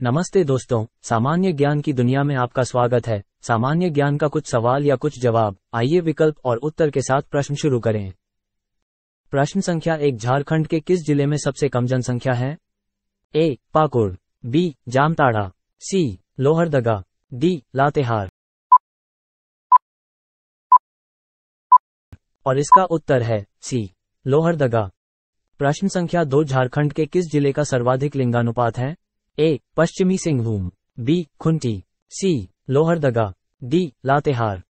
नमस्ते दोस्तों, सामान्य ज्ञान की दुनिया में आपका स्वागत है। सामान्य ज्ञान का कुछ सवाल या कुछ जवाब, आइए विकल्प और उत्तर के साथ प्रश्न शुरू करें। प्रश्न संख्या 1, झारखंड के किस जिले में सबसे कम जनसंख्या है? ए. पाकुड़, बी. जामताड़ा, सी. लोहरदगा, डी. लातेहार। और इसका उत्तर है सी. लोहरदगा। प्रश्न संख्या 2, झारखंड के किस जिले का सर्वाधिक लिंगानुपात है? ए. पश्चिमी सिंहभूम, बी. खुंटी, सी. लोहरदगा, डी. लातेहार।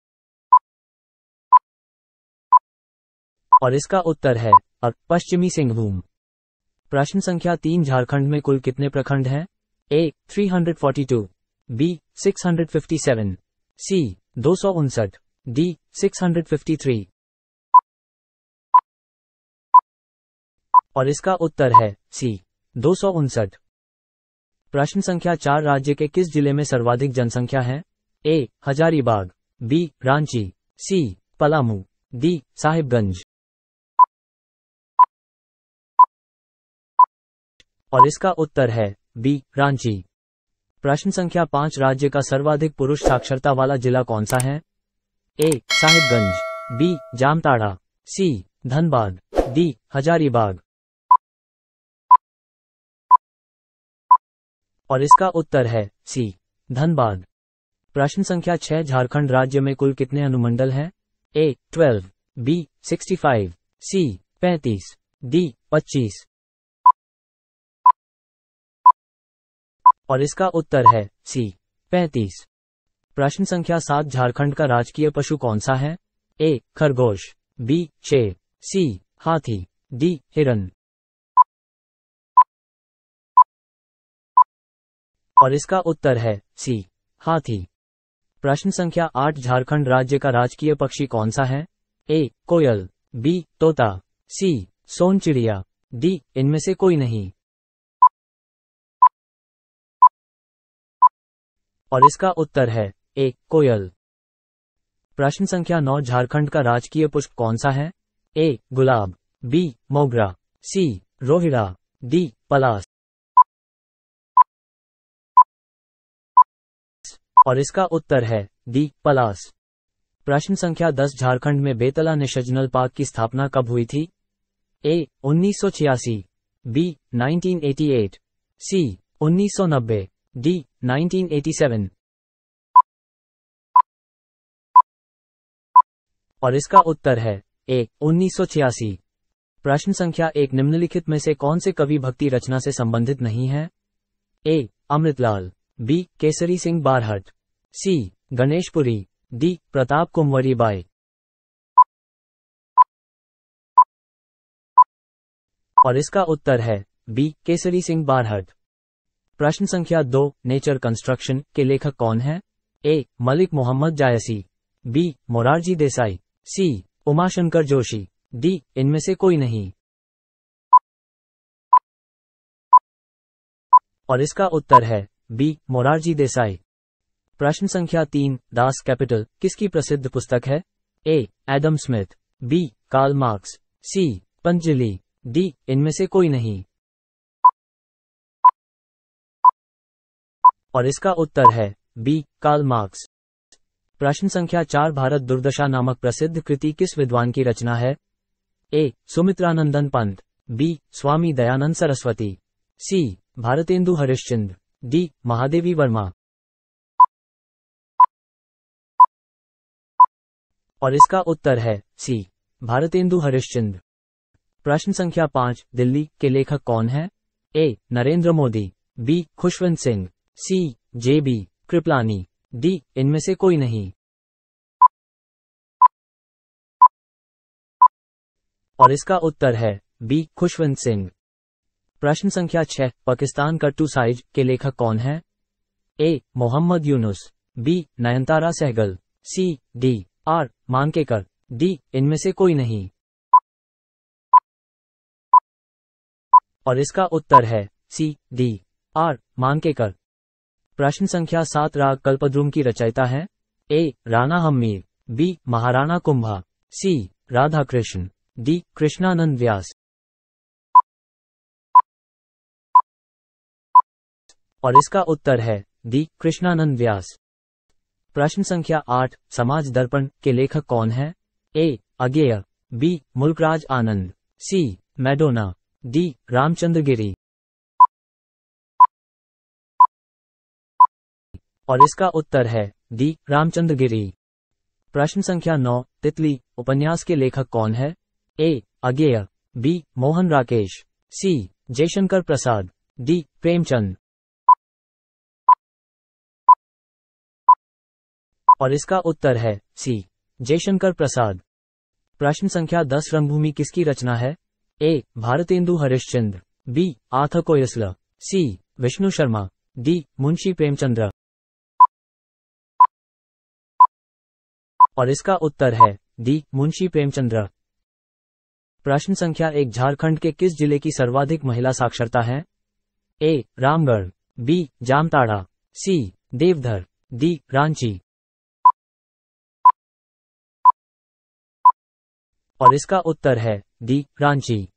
और इसका उत्तर है पश्चिमी सिंहभूम। प्रश्न संख्या 3, झारखंड में कुल कितने प्रखंड हैं? ए. 342, बी. 657, सी. 259, डी. 653। और इसका उत्तर है सी. 259। प्रश्न संख्या 4, राज्य के किस जिले में सर्वाधिक जनसंख्या है? ए. हजारीबाग, बी. रांची, सी. पलामू, डी. साहिबगंज। और इसका उत्तर है बी. रांची। प्रश्न संख्या 5, राज्य का सर्वाधिक पुरुष साक्षरता वाला जिला कौन सा है? ए. साहिबगंज, बी. जामताड़ा, सी. धनबाद, डी. हजारीबाग। और इसका उत्तर है सी. धनबाद। प्रश्न संख्या 6, झारखंड राज्य में कुल कितने अनुमंडल हैं? ए. 12, बी. 65, सी. 35, डी. 25। और इसका उत्तर है सी. 35। प्रश्न संख्या 7, झारखंड का राजकीय पशु कौन सा है? ए. खरगोश, बी. शेर, सी. हाथी, डी. हिरन। और इसका उत्तर है सी. हाथी। प्रश्न संख्या 8, झारखंड राज्य का राजकीय पक्षी कौन सा है? ए. कोयल, बी. तोता, सी. सोन चिड़िया, डी. इनमें से कोई नहीं। और इसका उत्तर है ए. कोयल। प्रश्न संख्या 9, झारखंड का राजकीय पुष्प कौन सा है? ए. गुलाब, बी. मोगरा, सी. रोहिड़ा, डी. पलास। और इसका उत्तर है डी. पलास। प्रश्न संख्या 10, झारखंड में बेतला नेशनल पार्क की स्थापना कब हुई थी? ए. 1986, बी. 1988, सी. 1990, डी. 1987। और इसका उत्तर है ए. 1986। प्रश्न संख्या 1, निम्नलिखित में से कौन से कवि भक्ति रचना से संबंधित नहीं है? A. Amritlal, B. Kesari Singh Barhat, C. Ganeshpuri, D. Pratap Kunwari Bai. और इसका उत्तर है बी. केसरी सिंह बारहट। प्रश्न संख्या 2, नेचर कंस्ट्रक्शन के लेखक कौन है? ए. मलिक मोहम्मद जायसी, बी. मोरारजी देसाई, सी. उमाशंकर जोशी, डी. इनमें से कोई नहीं। और इसका उत्तर है बी. मोरारजी देसाई। प्रश्न संख्या 3, दास कैपिटल किसकी प्रसिद्ध पुस्तक है? A. Adam Smith, B. Karl Marx, C. Patanjali, D. इनमें से कोई नहीं। और इसका उत्तर है बी. Karl marks. प्रश्न संख्या 4, भारत दुर्दशा नामक प्रसिद्ध कृति किस विद्वान की रचना है? ए. सुमित्रानंदन पंत, बी. स्वामी दयानंद सरस्वती, सी. भारतेंदु हरिश्चंद्र, डी. महादेवी वर्मा। और इसका उत्तर है सी. भारतेंदु हरिश्चंद्र। प्रश्न संख्या 5, दिल्ली के लेखक कौन है? ए. नरेंद्र मोदी, बी. खुशवंत सिंह, सी. जे.बी. कृपलानी, डी. इनमें से कोई नहीं। और इसका उत्तर है बी. खुशवंत सिंह। प्रश्न संख्या 6, पाकिस्तान का टू साइज के लेखक कौन है? A. Mohammad Yunus, B. Nayantara Sahgal, C. D. R. Mankekar, D. इनमें से कोई नहीं। और इसका उत्तर है सी. डी. आर. मांकेकर। प्रश्न संख्या 7, राग कल्पद्रुम की रचयिता है? ए. राणा हम्मीर, बी. महाराणा कुंभा, सी. राधा कृष्ण, डी. कृष्णानंद व्यास। और इसका उत्तर है डी कृष्णानंद व्यास। प्रश्न संख्या 8, समाज दर्पण के लेखक कौन है? ए अज्ञेय, बी मुल्कराज आनंद, सी मैडोना, डी रामचंद्र गिरी। और इसका उत्तर है डी रामचंद्र गिरी। प्रश्न संख्या 9, तितली उपन्यास के लेखक कौन है? ए अज्ञेय, बी मोहन राकेश, सी जयशंकर प्रसाद, डी प्रेमचंद। और इसका उत्तर है सी जयशंकर प्रसाद। प्रश्न संख्या 10, रणभूमि किसकी रचना है? ए भारतेंदु हरिश्चंद्र, बी आर्थर कोएस्लर, सी विष्णु शर्मा, डी मुंशी प्रेमचंद्र। और इसका उत्तर है डी मुंशी प्रेमचंद्र। प्रश्न संख्या 1, झारखंड के किस जिले की सर्वाधिक महिला साक्षरता है? ए रामगढ़, बी जामताड़ा, सी देवधर, डी रांची। और इसका उत्तर है डी रांची।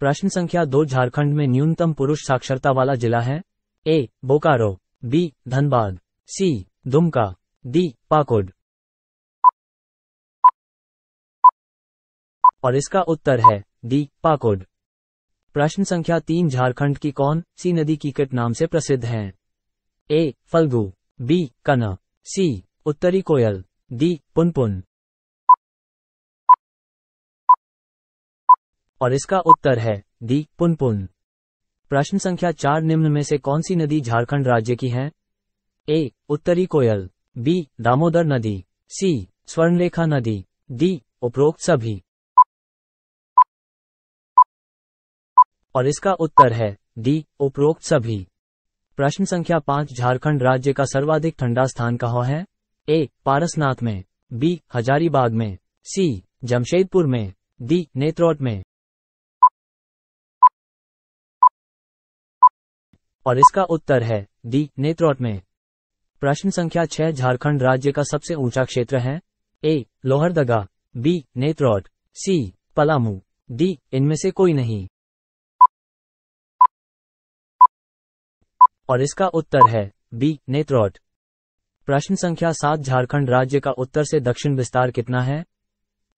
प्रश्न संख्या 2, झारखंड में न्यूनतम पुरुष साक्षरता वाला जिला है? ए बोकारो, बी धनबाद, सी दुमका, डी पाकुड़। और इसका उत्तर है डी पाकुड़। प्रश्न संख्या 3, झारखंड की कौन सी नदी कीकट नाम से प्रसिद्ध है? ए फल्गु, बी कना, सी उत्तरी कोयल, डी पुनपुन। और इसका उत्तर है डी पुनपुन। प्रश्न संख्या 4, निम्न में से कौन सी नदी झारखंड राज्य की है? ए उत्तरी कोयल, बी दामोदर नदी, सी स्वर्णरेखा नदी, डी उपरोक्त सभी। और इसका उत्तर है डी उपरोक्त सभी। प्रश्न संख्या 5, झारखंड राज्य का सर्वाधिक ठंडा स्थान कहाँ है? ए पारसनाथ में, बी हजारीबाग में, सी जमशेदपुर में, डी नेत्रोट में। और इसका उत्तर है डी नेत्रोट में। प्रश्न संख्या 6, झारखंड राज्य का सबसे ऊंचा क्षेत्र है? ए लोहरदगा, बी नेत्रोट, सी पलामू, डी इनमें से कोई नहीं। और इसका उत्तर है बी नेत्रोट। प्रश्न संख्या 7, झारखंड राज्य का उत्तर से दक्षिण विस्तार कितना है?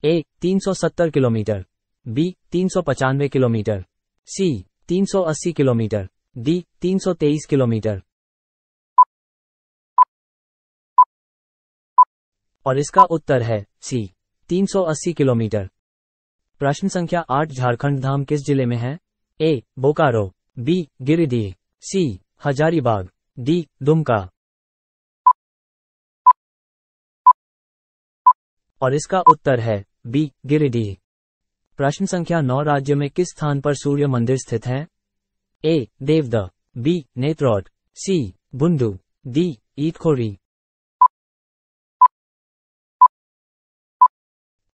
ए 370 किलोमीटर, बी 395 किलोमीटर, सी 380 किलोमीटर, डी 323 किलोमीटर। और इसका उत्तर है सी 380 किलोमीटर। प्रश्न संख्या 8, झारखंड धाम किस जिले में है? ए बोकारो, बी गिरिडीह, सी हजारीबाग, डी दुमका। और इसका उत्तर है बी गिरिडीह। प्रश्न संख्या 9, राज्य में किस स्थान पर सूर्य मंदिर स्थित है? ए देवदा, बी नेत्रोट, सी बुंडू, डी ईटखोरी।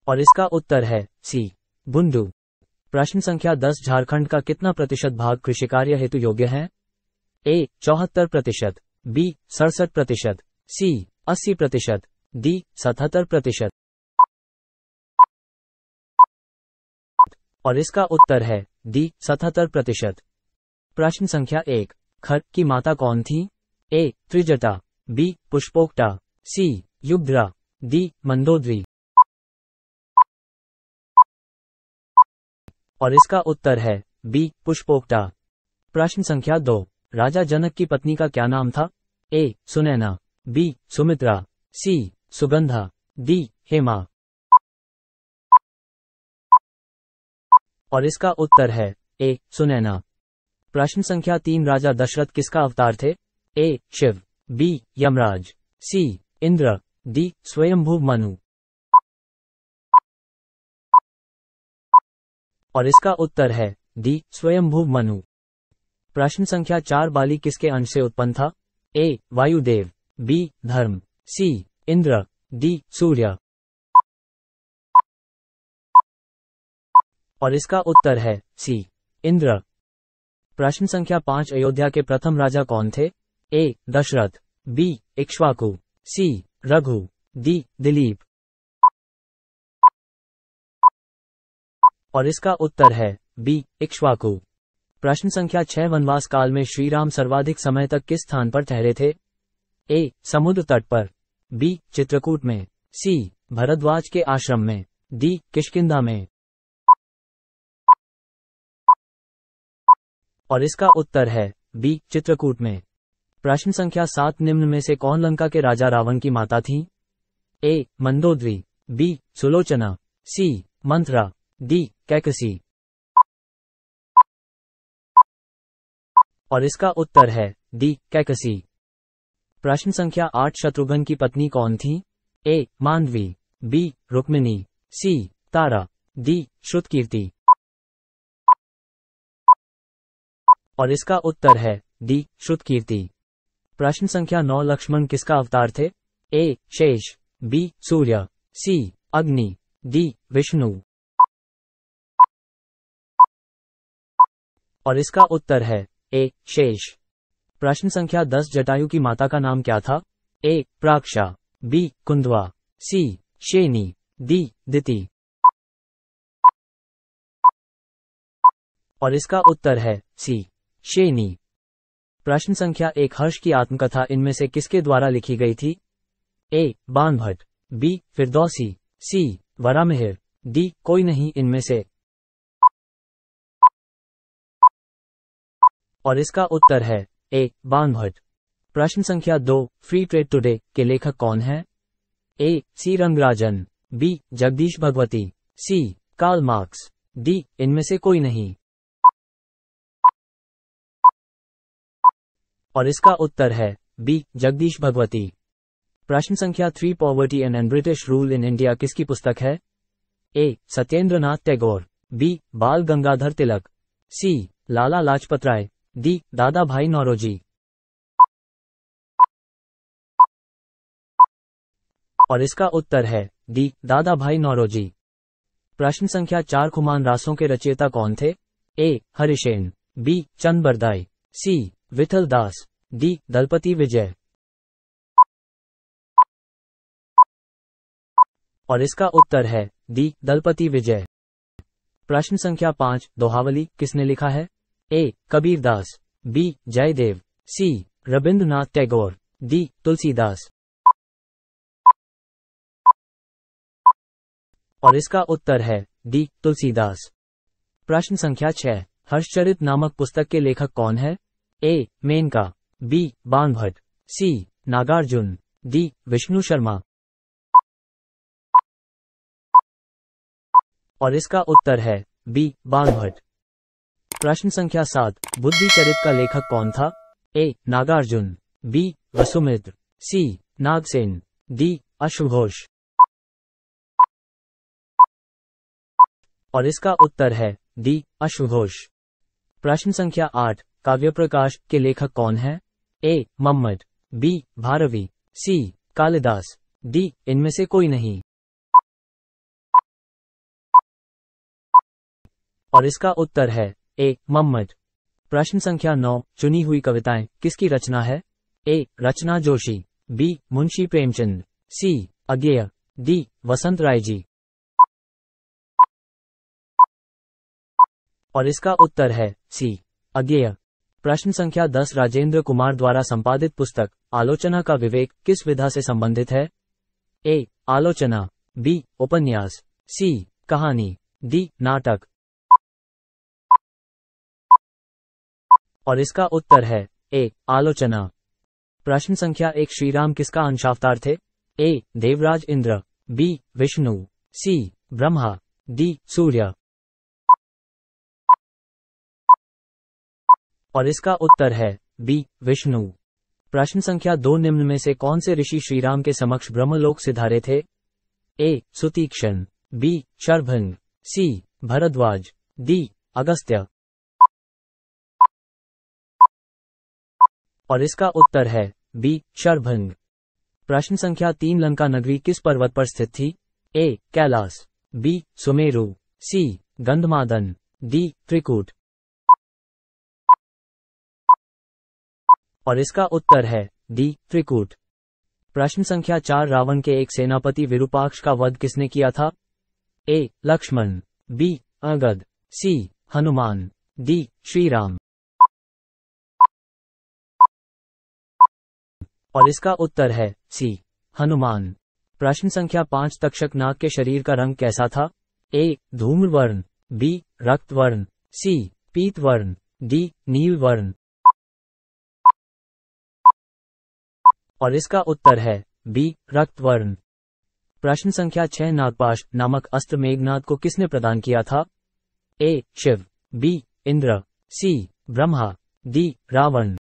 और इसका उत्तर है सी बुंडू। प्रश्न संख्या 10, झारखंड का कितना प्रतिशत भाग कृषि कार्य हेतु योग्य है? ए 74%, बी 67%, सी 80%, डी 77%। और इसका उत्तर है डी 77%। प्रश्न संख्या 1, खर की माता कौन थी? ए त्रिजटा, बी पुष्पोक्ता, सी युग्धरा, डी मंदोदरी। और इसका उत्तर है बी पुष्पोक्ता। प्रश्न संख्या 2, राजा जनक की पत्नी का क्या नाम था? ए सुनैना, बी सुमित्रा, सी सुगंधा, डी हेमा। और इसका उत्तर है ए सुनैना। प्रश्न संख्या 3, राजा दशरथ किसका अवतार थे? ए शिव, बी यमराज, सी इंद्र, डी स्वयंभू मनु। और इसका उत्तर है डी स्वयंभू मनु। प्रश्न संख्या 4, बाली किसके अंश से उत्पन्न था? ए वायुदेव, बी धर्म, सी इंद्र, डी सूर्य। और इसका उत्तर है सी इंद्र। प्रश्न संख्या 5, अयोध्या के प्रथम राजा कौन थे? ए दशरथ, बी इक्ष्वाकु, सी रघु, डी दिलीप। और इसका उत्तर है बी इक्ष्वाकु। प्रश्न संख्या 6 वनवास काल में श्री राम सर्वाधिक समय तक किस स्थान पर ठहरे थे? ए. समुद्र तट पर, बी. चित्रकूट में, सी. भरद्वाज के आश्रम में, डी. किष्किंधा में। और इसका उत्तर है बी. चित्रकूट में। प्रश्न संख्या 7 निम्न में से कौन लंका के राजा रावण की माता थी? ए. मंदोदरी, बी. सुलोचना, सी. मंथरा, डी. कैकसी। और इसका उत्तर है डी. कैकसी। प्रश्न संख्या 8 शत्रुघ्न की पत्नी कौन थी? ए. मांडवी, बी. रुक्मिणी, सी. तारा, डी. श्रुतकीर्ति। और इसका उत्तर है डी. श्रुतकीर्ति। प्रश्न संख्या 9 लक्ष्मण किसका अवतार थे? ए. शेष, बी. सूर्य, सी. अग्नि, डी. विष्णु। और इसका उत्तर है ए. शेष। प्रश्न संख्या 10 जटायु की माता का नाम क्या था? ए. प्राक्षा, बी. कुंदवा, सी. शेनी, डी. दिति। और इसका उत्तर है सी. शेनी। प्रश्न संख्या 1 हर्ष की आत्मकथा इनमें से किसके द्वारा लिखी गई थी? ए. बाणभट्ट, बी. फिरदौसी, सी. वरामिहिर, डी. कोई नहीं इनमें से। और इसका उत्तर है ए. बाणभट्ट। प्रश्न संख्या 2 फ्री ट्रेड टुडे के लेखक कौन है? A. C. Rangarajan, B. Jagdish Bhagwati, C. Karl Marx, D. इनमें से कोई नहीं। और इसका उत्तर है बी. जगदीश भगवती। प्रश्न संख्या 3 poverty and British rule in India किसकी पुस्तक है? ए. सत्येंद्रनाथ टैगोर, बी. बाल गंगाधर तिलक, सी. लाला लाजपत राय, डी. दादा भाई नौरोजी। और इसका उत्तर है डी. दादा भाई नौरोजी। प्रश्न संख्या 4 खुमान रासों के रचयिता कौन थे? ए. हरिसेन, बी. चंद बरदाई, सी. विठल दास, डी. दलपति विजय। और इसका उत्तर है डी. दलपति विजय। प्रश्न संख्या 5 दोहावली किसने लिखा है? ए. कबीरदास, बी. जयदेव, सी. रविंद्रनाथ टैगोर, डी. तुलसीदास। और इसका उत्तर है डी. तुलसीदास। प्रश्न संख्या 6 हर्षचरित नामक पुस्तक के लेखक कौन है? ए. मेनका, बी. बाणभट्ट, सी. नागार्जुन, डी. विष्णु शर्मा। और इसका उत्तर है बी. बाणभट्ट। प्रश्न संख्या 7 बुद्धि चरित का लेखक कौन था? ए. नागार्जुन, बी. वसुमित्र, सी. नागसेन, डी. अश्वघोष। और इसका उत्तर है डी. अश्वघोष। प्रश्न संख्या 8 काव्य प्रकाश के लेखक कौन है? ए. मम्मट, बी. भारवी, सी. कालिदास, डी. इनमें से कोई नहीं। और इसका उत्तर है ए. मम्मट। प्रश्न संख्या 9 चुनी हुई कविताएं किसकी रचना है? ए. रचना जोशी, बी. मुंशी प्रेमचंद, सी. अज्ञेय, डी. वसंत राय जी। और इसका उत्तर है सी. अज्ञेय। प्रश्न संख्या 10 राजेंद्र कुमार द्वारा संपादित पुस्तक आलोचना का विवेक किस विधा से संबंधित है? ए. आलोचना, बी. उपन्यास, सी. कहानी, डी. नाटक। और इसका उत्तर है ए. आलोचना। प्रश्न संख्या 1 श्रीराम किसका अंशावतार थे? ए. देवराज इंद्र, बी. विष्णु, सी. ब्रह्मा, डी. सूर्य। और इसका उत्तर है बी. विष्णु। प्रश्न संख्या 2 निम्न में से कौन से ऋषि श्रीराम के समक्ष ब्रह्मलोक सिधारे थे? ए. सुतीक्षण, बी. शरभंग, सी. भरद्वाज, डी. अगस्त्य। और इसका उत्तर है बी. शरभंग। प्रश्न संख्या 3 लंका नगरी किस पर्वत पर स्थित थी? ए. कैलास, बी. सुमेरु, सी. गंधमादन, डी. त्रिकूट। और इसका उत्तर है डी. त्रिकूट। प्रश्न संख्या 4 रावण के एक सेनापति विरूपाक्ष का वध किसने किया था? ए. लक्ष्मण, बी. अंगद, सी. हनुमान, डी श्री राम। और इसका उत्तर है सी हनुमान। प्रश्न संख्या 5 तक्षक नाग के शरीर का रंग कैसा था? ए धूम्र वर्ण, बी रक्त वर्ण, सी पीत वर्ण, डी नील वर्ण। और इसका उत्तर है बी रक्त वर्ण। प्रश्न संख्या 6 नागपाश नामक अस्त्र मेघनाद को किसने प्रदान किया था? ए शिव, बी इंद्र, सी ब्रह्मा, डी रावण।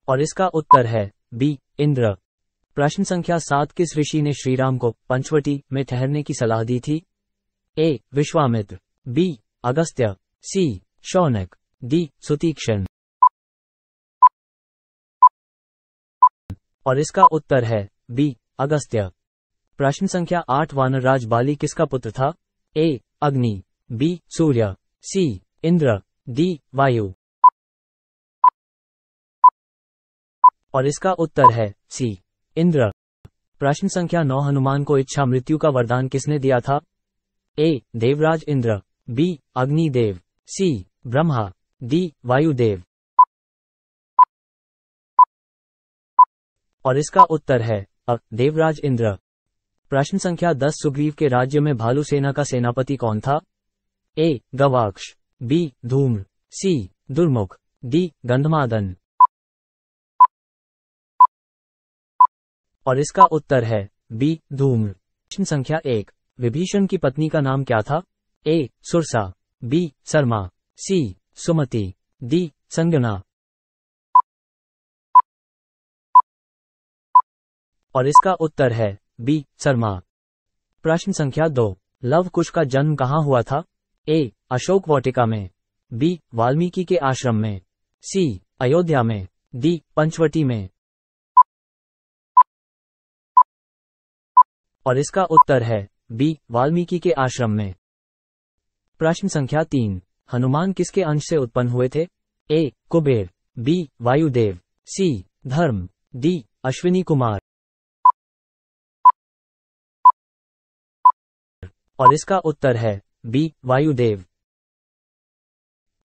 और इसका उत्तर है बी इंद्र। प्रश्न संख्या 7 किस ऋषि ने श्रीराम को पंचवटी में ठहरने की सलाह दी थी? ए विश्वामित्र, बी अगस्त्य, सी शौनक, डी सुतीक्ष्ण। और इसका उत्तर है बी अगस्त्य। प्रश्न संख्या 8 वानरराज बाली किसका पुत्र था? ए अग्नि, बी सूर्य, सी इंद्र, डी वायु। और इसका उत्तर है सी इंद्र। प्रश्न संख्या 9 हनुमान को इच्छा मृत्यु का वरदान किसने दिया था? ए देवराज इंद्र, बी अग्निदेव, सी ब्रह्मा, डी वायुदेव। और इसका उत्तर है देवराज इंद्र। प्रश्न संख्या 10 सुग्रीव के राज्य में भालू सेना का सेनापति कौन था? ए गवाक्ष, बी धूम्र, सी दुर्मुख, डी गंधमादन। और इसका उत्तर है बी धूम्र। प्रश्न संख्या 1 विभीषण की पत्नी का नाम क्या था? ए सुरसा, बी शर्मा, सी सुमति, डी संगना। और इसका उत्तर है बी शर्मा। प्रश्न संख्या 2 लव कुश का जन्म कहाँ हुआ था? ए अशोक वाटिका में, बी वाल्मीकि के आश्रम में, सी अयोध्या में, डी पंचवटी में। और इसका उत्तर है बी वाल्मीकि के आश्रम में। प्रश्न संख्या 3 हनुमान किसके अंश से उत्पन्न हुए थे? ए कुबेर, बी वायुदेव, सी धर्म, डी अश्विनी कुमार। और इसका उत्तर है बी वायुदेव।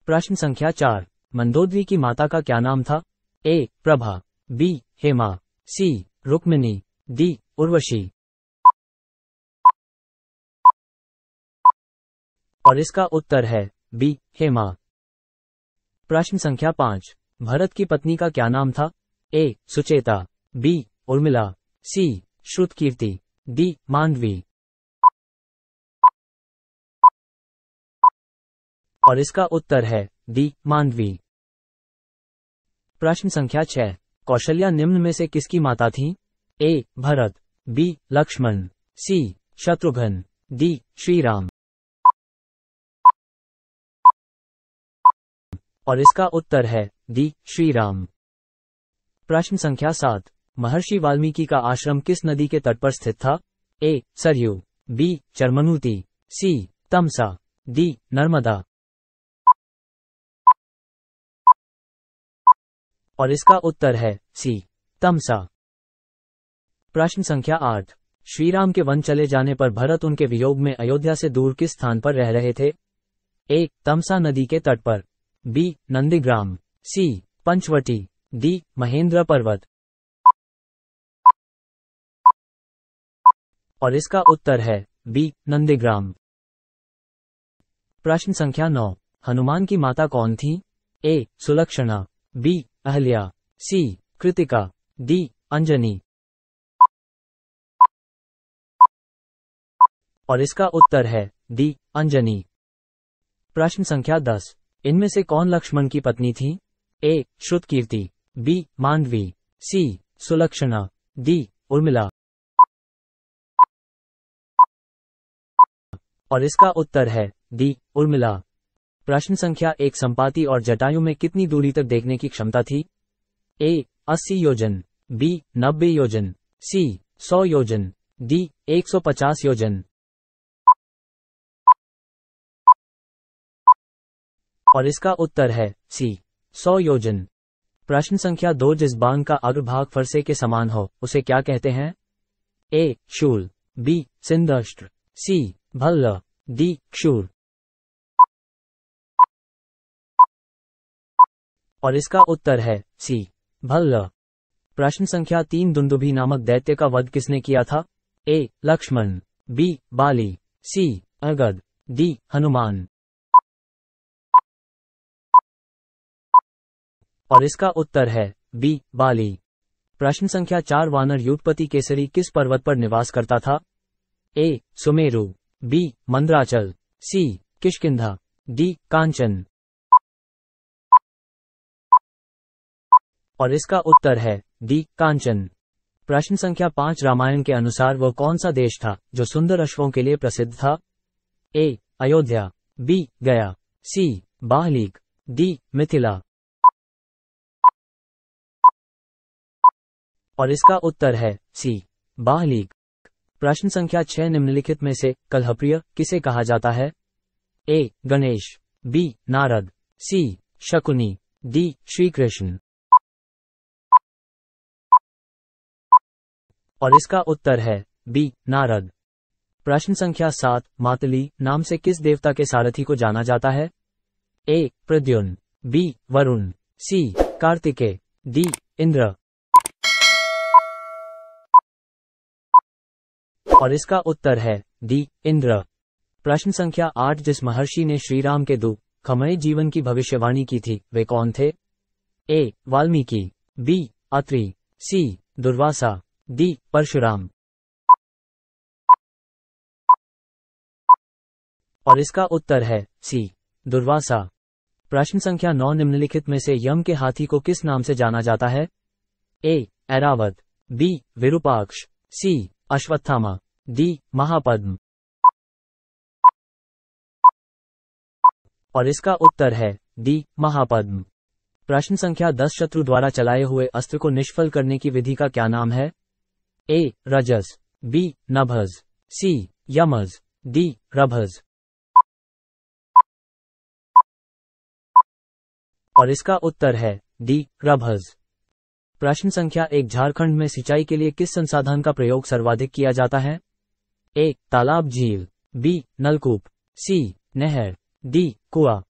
प्रश्न संख्या 4 मंदोदरी की माता का क्या नाम था? ए प्रभा, बी हेमा, सी रुक्मिणी, डी उर्वशी। और इसका उत्तर है बी हेमा। प्रश्न संख्या 5 भरत की पत्नी का क्या नाम था? ए सुचेता, बी उर्मिला, सी श्रुतकीर्ति, डी मांडवी। और इसका उत्तर है डी मांडवी। प्रश्न संख्या 6 कौशल्या निम्न में से किसकी माता थी? ए भरत, बी लक्ष्मण, सी शत्रुघ्न, डी श्रीराम। और इसका उत्तर है डी श्रीराम। प्रश्न संख्या 7 महर्षि वाल्मीकि का आश्रम किस नदी के तट पर स्थित था? ए सरयू, बी चरमनूती, सी तमसा, डी नर्मदा। और इसका उत्तर है सी तमसा। प्रश्न संख्या 8 श्रीराम के वन चले जाने पर भरत उनके वियोग में अयोध्या से दूर किस स्थान पर रह रहे थे? ए तमसा नदी के तट पर, बी नंदीग्राम, सी पंचवटी, डी महेंद्र पर्वत। और इसका उत्तर है बी नंदीग्राम। प्रश्न संख्या 9 हनुमान की माता कौन थी? ए सुलक्षणा, बी अहल्या, सी कृतिका, डी अंजनी। और इसका उत्तर है डी अंजनी। प्रश्न संख्या 10 इनमें से कौन लक्ष्मण की पत्नी थी? ए श्रुतकीर्ति, बी मांडवी, सी सुलक्षणा, डी उर्मिला। और इसका उत्तर है डी उर्मिला। प्रश्न संख्या 1 संपाति और जटायु में कितनी दूरी तक देखने की क्षमता थी? ए 80 योजन, बी 90 योजन, सी 100 योजन, डी 150 योजन। और इसका उत्तर है सी 100 योजन। प्रश्न संख्या 2 जिस बांग का अग्रभाग फरसे के समान हो उसे क्या कहते हैं? ए शूल, बी सिंदष्ट्र, सी भल्ल, डी क्षूर। और इसका उत्तर है सी भल्ल। प्रश्न संख्या 3 दुंदुभी नामक दैत्य का वध किसने किया था? ए लक्ष्मण, बी बाली, सी अंगद, डी हनुमान। और इसका उत्तर है बी बाली। प्रश्न संख्या 4 वानर युद्धपति केसरी किस पर्वत पर निवास करता था? ए सुमेरु, बी मंद्राचल, सी किष्किंधा, डी कांचन। और इसका उत्तर है डी कांचन। प्रश्न संख्या 5 रामायण के अनुसार वह कौन सा देश था जो सुंदर अश्वों के लिए प्रसिद्ध था? ए अयोध्या, बी गया, सी बाहलीक, डी मिथिला। और इसका उत्तर है सी बाहलीक। प्रश्न संख्या 6 निम्नलिखित में से कलहप्रिय किसे कहा जाता है? ए गणेश, बी नारद, सी शकुनी, डी श्रीकृष्ण। और इसका उत्तर है बी नारद। प्रश्न संख्या 7 मातली नाम से किस देवता के सारथी को जाना जाता है? ए प्रद्युम्न, बी वरुण, सी कार्तिकेय, डी इंद्र। और इसका उत्तर है डी इंद्र। प्रश्न संख्या 8 जिस महर्षि ने श्रीराम के दुःखमय जीवन की भविष्यवाणी की थी वे कौन थे? ए वाल्मीकि, बी अत्रि, सी दुर्वासा, डी परशुराम। और इसका उत्तर है सी दुर्वासा। प्रश्न संख्या 9 निम्नलिखित में से यम के हाथी को किस नाम से जाना जाता है? ए ऐरावत, बी विरूपाक्ष, सी अश्वत्थामा, डी महापद्म। और इसका उत्तर है डी महापद्म। प्रश्न संख्या 10 शत्रु द्वारा चलाए हुए अस्त्र को निष्फल करने की विधि का क्या नाम है? ए रजस, बी नभस, सी यमस, डी रभस। और इसका उत्तर है डी रभस। प्रश्न संख्या 1 झारखंड में सिंचाई के लिए किस संसाधन का प्रयोग सर्वाधिक किया जाता है? ए तालाब झील, बी नलकूप, सी नहर, डी कुआं।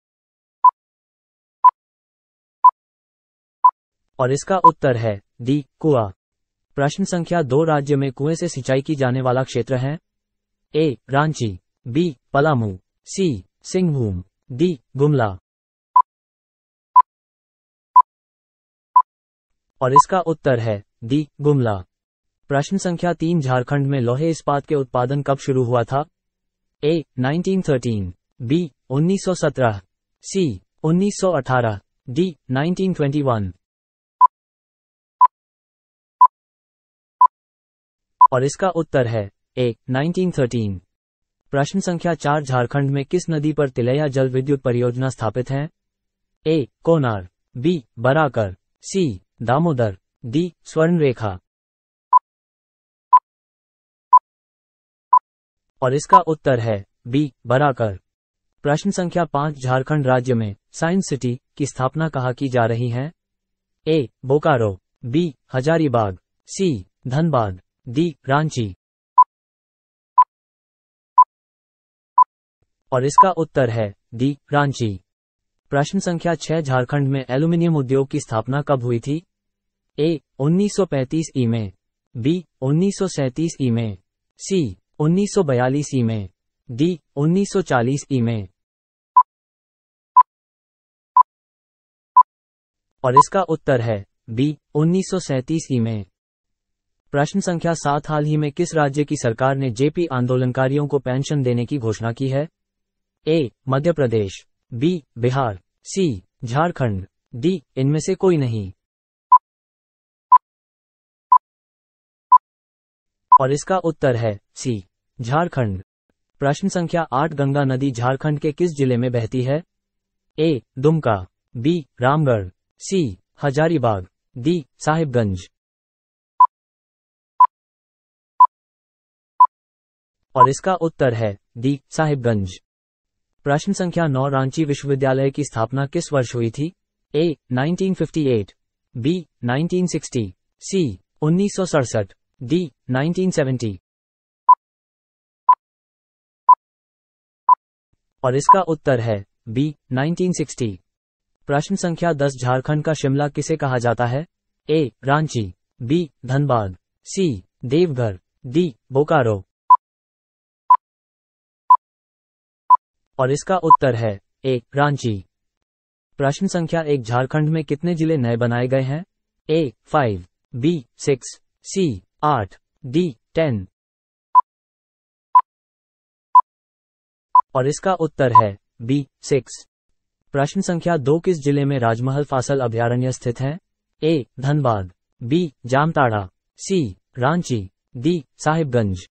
और इसका उत्तर है डी कुआं। प्रश्न संख्या 2 राज्य में कुएं से सिंचाई की जाने वाला क्षेत्र है? ए रांची, बी पलामू, सी सिंहभूम, डी गुमला। और इसका उत्तर है डी गुमला। प्रश्न संख्या 3 झारखंड में लोहे इस्पात के उत्पादन कब शुरू हुआ था? ए 1913, बी 1917, सी 1918, डी 1921। और इसका उत्तर है ए 1913। प्रश्न संख्या 4 झारखंड में किस नदी पर तिलैया जल विद्युत परियोजना स्थापित है? ए कोनार, बी बराकर, सी दामोदर, डी स्वर्णरेखा। और इसका उत्तर है बी बराकर। प्रश्न संख्या 5 झारखंड राज्य में साइंस सिटी की स्थापना कहाँ की जा रही है? ए बोकारो, बी हजारीबाग, सी धनबाद, डी रांची। और इसका उत्तर है डी रांची। प्रश्न संख्या 6 झारखंड में एल्यूमिनियम उद्योग की स्थापना कब हुई थी? ए 1935 ई में, बी 1937 ई में, सी 1942 ई में, डी 1940 ई में। और इसका उत्तर है बी 1937 ई में। प्रश्न संख्या 7 हाल ही में किस राज्य की सरकार ने जेपी आंदोलनकारियों को पेंशन देने की घोषणा की है? ए मध्य प्रदेश, बी बिहार, सी झारखंड, डी इनमें से कोई नहीं। और इसका उत्तर है सी झारखंड। प्रश्न संख्या 8 गंगा नदी झारखंड के किस जिले में बहती है? ए दुमका, बी रामगढ़, सी हजारीबाग, डी साहिबगंज। और इसका उत्तर है डी साहिबगंज। प्रश्न संख्या 9 रांची विश्वविद्यालय की स्थापना किस वर्ष हुई थी? ए 1958, बी 1960, सी 1967, डी 1970। और इसका उत्तर है बी 1960। प्रश्न संख्या 10 झारखंड का शिमला किसे कहा जाता है? ए. रांची, बी. धनबाद, सी. देवघर, डी. बोकारो। और इसका उत्तर है ए. रांची। प्रश्न संख्या 1 झारखंड में कितने जिले नए बनाए गए हैं? ए. 5, बी. 6, सी. 8, डी. 10। और इसका उत्तर है बी. 6। प्रश्न संख्या 2 किस जिले में राजमहल फासल अभयारण्य स्थित है? ए. धनबाद, बी. जामताड़ा, सी. रांची, डी. साहिबगंज।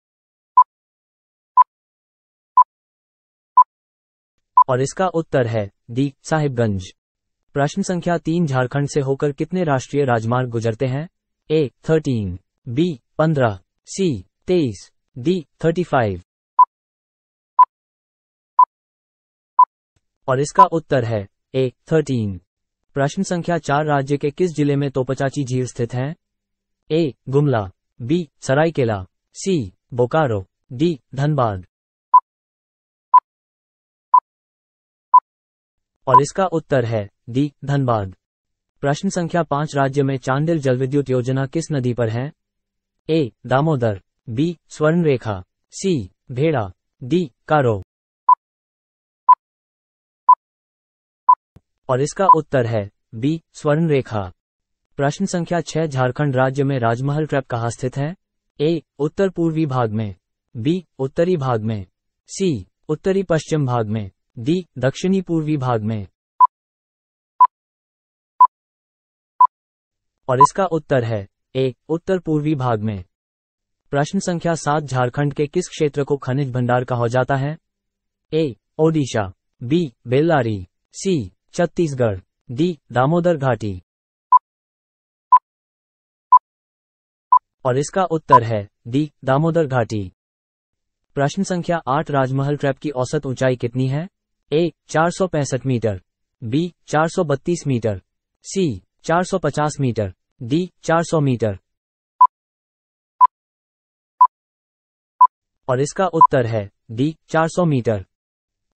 और इसका उत्तर है डी. साहिबगंज। प्रश्न संख्या 3 झारखंड से होकर कितने राष्ट्रीय राजमार्ग गुजरते हैं? ए. 13, बी. 15, सी. 23, डी. 35। और इसका उत्तर है ए. 13। प्रश्न संख्या 4 राज्य के किस जिले में तोपचाची झील स्थित है? ए. गुमला, बी. सरायकेला, सी. बोकारो, डी. धनबाद। और इसका उत्तर है डी. धनबाद। प्रश्न संख्या 5 राज्य में चांडिल जलविद्युत योजना किस नदी पर है? ए. दामोदर, बी. स्वर्णरेखा, सी. भेड़ा, डी. कारो। और इसका उत्तर है बी. स्वर्णरेखा। प्रश्न संख्या 6 झारखंड राज्य में राजमहल ट्रैप कहाँ स्थित है? ए. उत्तर पूर्वी भाग में, बी. उत्तरी भाग में, सी. उत्तरी पश्चिम भाग में, डी. दक्षिणी पूर्वी भाग में। और इसका उत्तर है ए. उत्तर पूर्वी भाग में। प्रश्न संख्या 7 झारखंड के किस क्षेत्र को खनिज भंडार कहा जाता है? ए. ओडिशा, बी. बेल्लारी, सी. छत्तीसगढ़, डी. दामोदर घाटी। और इसका उत्तर है डी. दामोदर घाटी। प्रश्न संख्या 8 राजमहल ट्रैप की औसत ऊंचाई कितनी है? ए. 465 मीटर, बी. 432 मीटर, सी. 450 मीटर, डी. 400 मीटर। और इसका उत्तर है डी. 400 मीटर।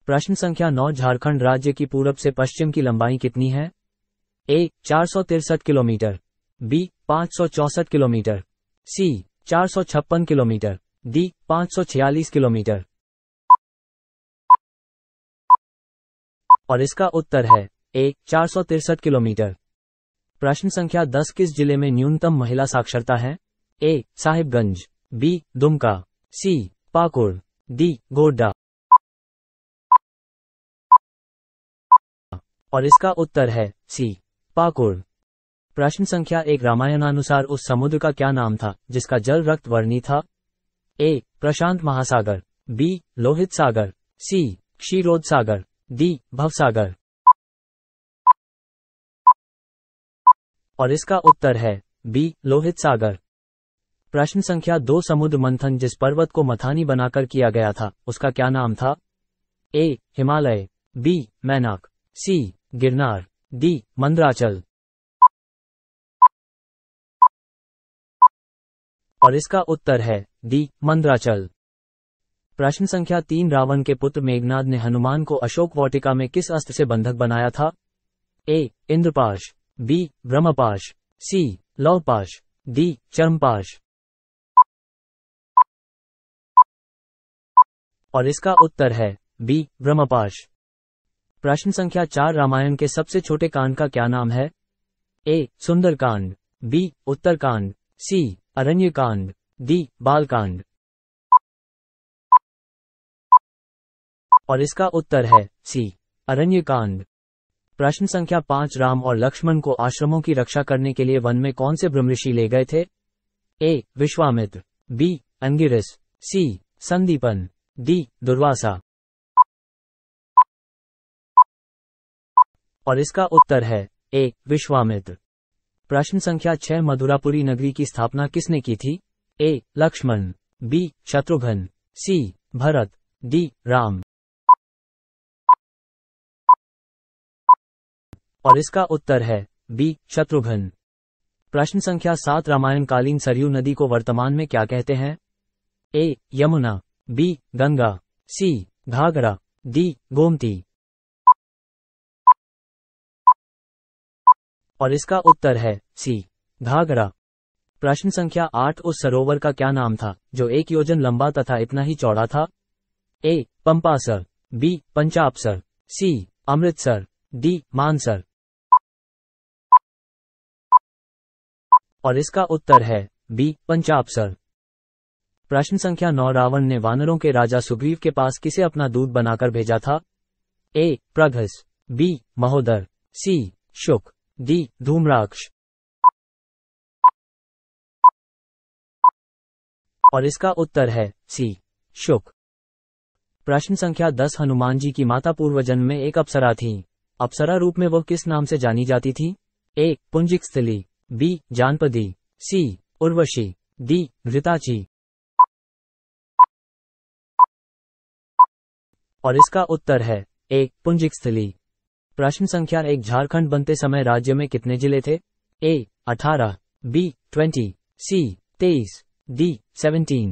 प्रश्न संख्या 9 झारखंड राज्य की पूरब से पश्चिम की लंबाई कितनी है? ए. 463 किलोमीटर, बी. 564 किलोमीटर, सी. 456 किलोमीटर, डी. 546 किलोमीटर। और इसका उत्तर है ए. 463 किलोमीटर। प्रश्न संख्या 10 किस जिले में न्यूनतम महिला साक्षरता है? ए. साहिबगंज, बी. दुमका, सी. पाकुड़, डी. गोड्डा। और इसका उत्तर है सी. पाकुड़। प्रश्न संख्या 1 रामायणानुसार उस समुद्र का क्या नाम था जिसका जल रक्त वर्णी था? ए. प्रशांत महासागर, बी. लोहित सागर, सी. क्षीरोद सागर, डी. भवसागर। और इसका उत्तर है बी. लोहित सागर। प्रश्न संख्या 2 समुद्र मंथन जिस पर्वत को मथानी बनाकर किया गया था उसका क्या नाम था? ए. हिमालय, बी. मैनाक, सी. गिरनार, डी. मंदराचल। और इसका उत्तर है डी. मंदराचल। प्रश्न संख्या 3 रावण के पुत्र मेघनाद ने हनुमान को अशोक वाटिका में किस अस्त्र से बंधक बनाया था? ए. इंद्रपाश, बी. ब्रह्मपाश, सी. लौहपाश, डी. चर्मपाश। और इसका उत्तर है बी. ब्रह्मपाश। प्रश्न संख्या 4 रामायण के सबसे छोटे कांड का क्या नाम है? ए. सुंदरकांड, बी. उत्तरकांड, सी. अरण्यकांड, डी. बालकांड। और इसका उत्तर है सी. अरण्यकांड। प्रश्न संख्या 5 राम और लक्ष्मण को आश्रमों की रक्षा करने के लिए वन में कौन से ब्रह्मऋषि ले गए थे? ए. विश्वामित्र, बी. अंगिरस, सी. संदीपन, डी. दुर्वासा। और इसका उत्तर है ए. विश्वामित्र। प्रश्न संख्या 6 मधुरापुरी नगरी की स्थापना किसने की थी? ए. लक्ष्मण, बी. शत्रुघ्न, सी. भरत, डी. राम। और इसका उत्तर है बी. शत्रुघ्न। प्रश्न संख्या 7 रामायण कालीन सरयू नदी को वर्तमान में क्या कहते हैं? ए. यमुना, बी. गंगा, सी. घाघरा, डी. गोमती। और इसका उत्तर है सी, घाघरा। प्रश्न संख्या 8, उस सरोवर का क्या नाम था जो 1 योजन लंबा तथा इतना ही चौड़ा था? ए, पंपासर, बी, पंचापसर, सी, अमृतसर, डी, मानसर। और इसका उत्तर है बी, पंचापसर। प्रश्न संख्या 9, रावण ने वानरों के राजा सुग्रीव के पास किसे अपना दूत बनाकर भेजा था? ए, प्रघस, बी, महोदर, सी, शुक, डी, धूम्राक्ष। और इसका उत्तर है सी, शुक। प्रश्न संख्या 10, हनुमान जी की माता पूर्व जन्म में एक अप्सरा थीं। अप्सरा रूप में वह किस नाम से जानी जाती थी? ए, पुंजिकस्थली, बी, जानपदी, सी, उर्वशी, डी, घृताची। और इसका उत्तर है ए, पुंजिकस्थली। प्रश्न संख्या 1, झारखंड बनते समय राज्य में कितने जिले थे? ए, 18, बी, 20, सी, 23, डी, 17।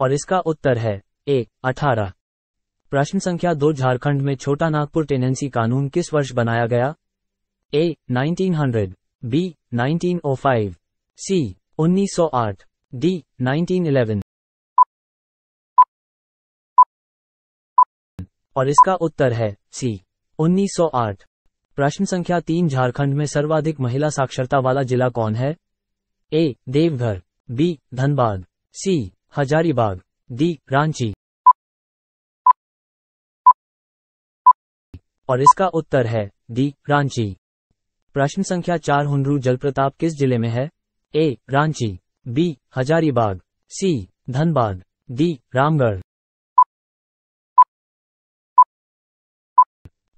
और इसका उत्तर है ए, 18। प्रश्न संख्या 2, झारखंड में छोटा नागपुर टेनेंसी कानून किस वर्ष बनाया गया? ए, 1900, बी, 1905, सी, 1908, डी, 1911। और इसका उत्तर है सी, 1908। प्रश्न संख्या 3, झारखंड में सर्वाधिक महिला साक्षरता वाला जिला कौन है? ए, देवघर, बी, धनबाद, सी, हजारीबाग, डी, रांची। और इसका उत्तर है डी, रांची। प्रश्न संख्या 4, हुनरू जलप्रपात किस जिले में है? ए, रांची, बी, हजारीबाग, सी, धनबाद, डी, रामगढ़।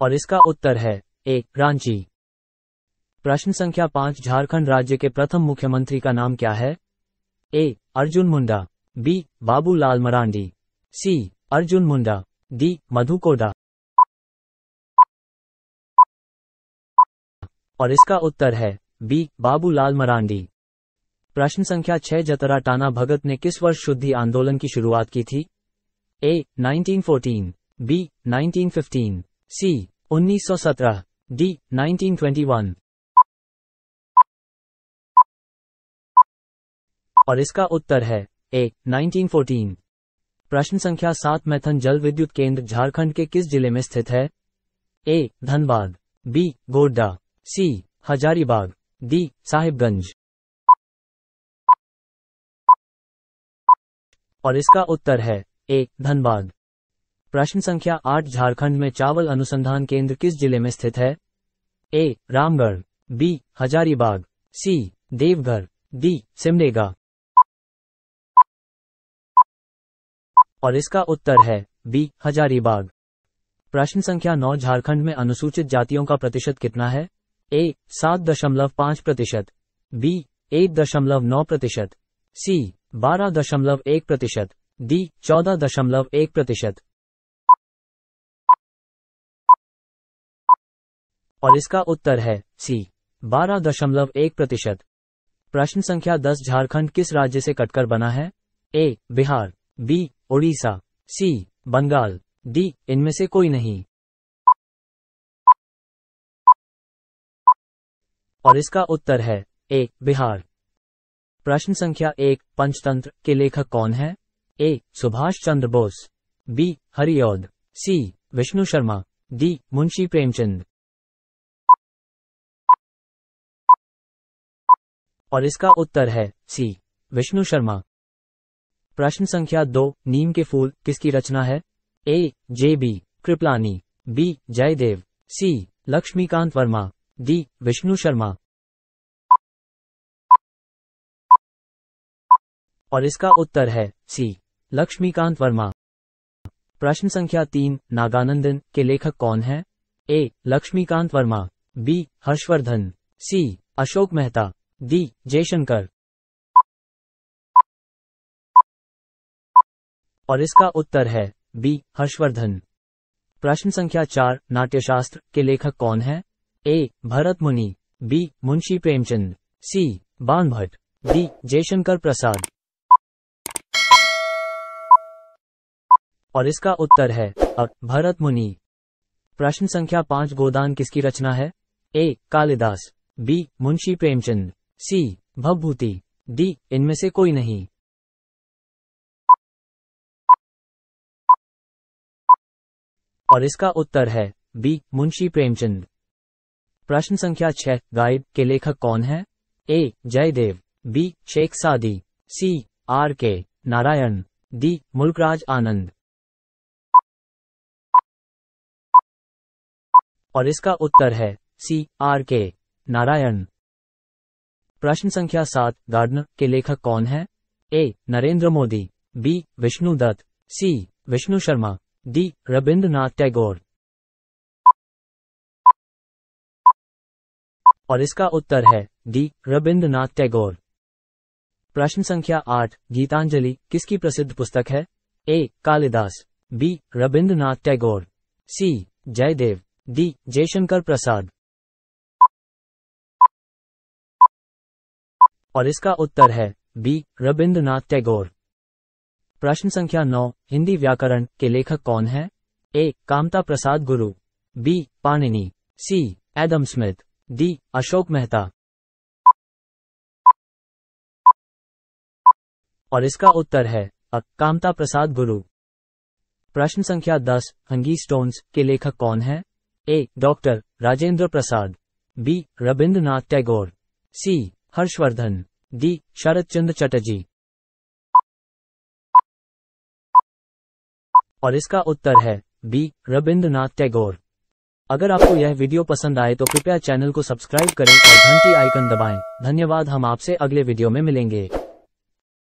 और इसका उत्तर है ए, रांची। प्रश्न संख्या 5, झारखंड राज्य के प्रथम मुख्यमंत्री का नाम क्या है? ए, अर्जुन मुंडा, बी, बाबूलाल मरांडी, सी, अर्जुन मुंडा, डी, मधु कोड़ा। और इसका उत्तर है बी, बाबूलाल मरांडी। प्रश्न संख्या 6, जतरा टाना भगत ने किस वर्ष शुद्धि आंदोलन की शुरुआत की थी? ए, 1914, बी, 1915, सी, 1917, डी, 1921। और इसका उत्तर है ए, 1914। प्रश्न संख्या 7, मैथन जल विद्युत केंद्र झारखंड के किस जिले में स्थित है? ए, धनबाद, बी, गोड्डा, सी, हजारीबाग, डी, साहिबगंज। और इसका उत्तर है ए, धनबाद। प्रश्न संख्या 8, झारखंड में चावल अनुसंधान केंद्र किस जिले में स्थित है? ए, रामगढ़, बी, हजारीबाग, सी, देवघर, डी, सिमडेगा। और इसका उत्तर है बी, हजारीबाग। प्रश्न संख्या 9, झारखंड में अनुसूचित जातियों का प्रतिशत कितना है? ए, 7.5%, बी, 1.9%, सी, 12.1%, डी, 14.1%। और इसका उत्तर है सी, 12.1%। प्रश्न संख्या 10, झारखंड किस राज्य से कटकर बना है? ए, बिहार, बी, उड़ीसा, सी, बंगाल, डी, इनमें से कोई नहीं। और इसका उत्तर है ए, बिहार। प्रश्न संख्या 1, पंचतंत्र के लेखक कौन है? ए, सुभाष चंद्र बोस, बी, हरिऔध, सी, विष्णु शर्मा, डी, मुंशी प्रेमचंद। और इसका उत्तर है सी, विष्णु शर्मा। प्रश्न संख्या 2, नीम के फूल किसकी रचना है? A, J B Kripalani, B, Jaidev, C, Laxmikant Verma, D, Vishnu Sharma. और इसका उत्तर है सी, लक्ष्मीकांत वर्मा। प्रश्न संख्या 3, नागानंदन के लेखक कौन है? ए, लक्ष्मीकांत वर्मा, बी, हर्षवर्धन, सी, अशोक मेहता, डी, जयशंकर। और इसका उत्तर है बी, हर्षवर्धन। प्रश्न संख्या 4, नाट्यशास्त्र के लेखक कौन है? ए, भरत मुनि, बी, मुंशी प्रेमचंद, सी, बाण भट्ट, डी, जयशंकर प्रसाद। और इसका उत्तर है अ, भरत मुनि। प्रश्न संख्या 5 गोदान किसकी रचना है? ए. कालिदास, बी. मुंशी प्रेमचंद, सी. भवभूति, डी. इनमें से कोई नहीं। और इसका उत्तर है बी. मुंशी प्रेमचंद। प्रश्न संख्या 6 गाइड के लेखक कौन है? ए. जयदेव, बी. शेख सादी, सी. आर के नारायण, डी. मुल्कराज आनंद। और इसका उत्तर है सी. आर के नारायण। प्रश्न संख्या 7 गार्डनर के लेखक कौन है? ए. नरेंद्र मोदी, बी. विष्णु दत्त, सी. विष्णु शर्मा, डी. रविंद्रनाथ टैगोर। और इसका उत्तर है डी. रविंद्रनाथ टैगोर। प्रश्न संख्या 8 गीतांजलि किसकी प्रसिद्ध पुस्तक है? ए. कालिदास, बी. रविंद्रनाथ टैगोर, सी. जयदेव, डी. जयशंकर प्रसाद। और इसका उत्तर है बी. रविंद्रनाथ टैगोर। प्रश्न संख्या 9 हिंदी व्याकरण के लेखक कौन है? ए. Kamta Prasad Guru, B. Panini, C. Adam Smith, D. Ashok Mehta. और इसका उत्तर है अ. कामता प्रसाद गुरु। प्रश्न संख्या 10 हंगी स्टोन्स के लेखक कौन है? ए. Doctor Rajendra Prasad, B. रविंद्रनाथ टैगोर, सी. हर्षवर्धन, डी. शरद चंद्र चटर्जी। और इसका उत्तर है बी. रविंद्रनाथ टैगोर। अगर आपको यह वीडियो पसंद आए तो कृपया चैनल को सब्सक्राइब करें और घंटी आइकन दबाएं। धन्यवाद। हम आपसे अगले वीडियो में मिलेंगे।